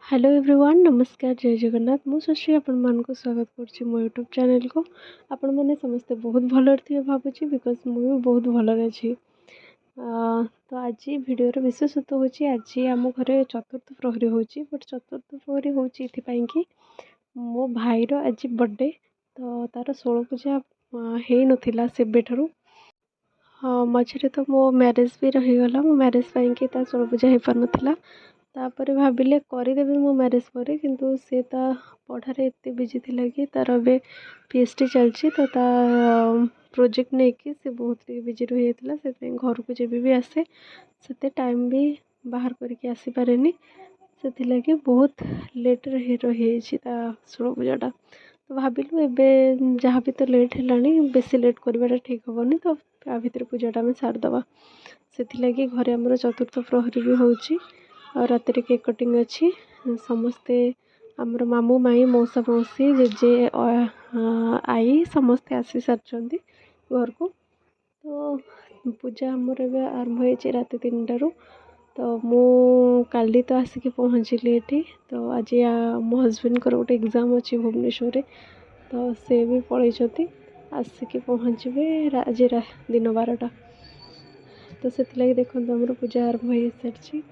Hello everyone नमस्कार जय जगन्नाथ मु सुश्री आपण मानक स्वागत करुच्ची मो यूट्यूब चैनल को। आपण मैंने समस्ते बहुत भल थे भावुची बिकज मुझे बहुत भल अच्छी। तो आज भिडर विशेषत्व हूँ आज आम घर चतुर्थ प्रहरी हो बट चतुर्थ प्रहरी हूँ कि मो भाईर आज बर्थडे तो तार 16 पूजा हो नाला सेबे ठारू। हाँ मझे तो मो मैरेज भी रहीगला मो मैरेज पाई 16 पूजा हो पार नाला तापर भाविले करदेवी मो मैरेज पर किंतु सी पढ़ार एत बिजी थिला कि तार ए पीएचडी चलती तो ता प्रोजेक्ट नहीं कि सी बहुत बिजी रही से घर को जब भी आसे से टाइम भी बाहर करके आसीपारे से लगे बहुत लेट रही 16 पूजाटा तो भाविलु एवं जहाँ भी तो लेट है बेसी लेट करवाटा ठीक हेनी तो आ भर पूजाटा आम सारदे से घरे आमर चतुर्थ प्रहरी भी होची और रात केक कटिंग अच्छी समस्ते आमर मामू माई मौसा मौसी जेजे आई समस्ते आसी सारी घर को। तो पूजा आमर आरंभ हो रात 3टारू तो मु काली तो आसिक पहुँचली ये तो आज मो हजबैंड को गोटे एग्जाम अच्छी भुवनेश्वर तो से भी पलैती आसिक पहुँचे आज दिन 12टा तो से देखो आमर पूजा आरंभ हो सारी।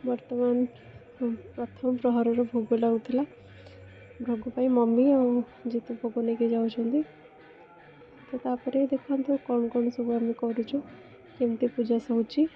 वर्तमान प्रथम प्रहर भोग लगुला भोग पाई मम्मी और जीतू भोग लेके जाऊँगी तो तापर देखो कौन कौन सब आम करुचु केमती पूजा सौची।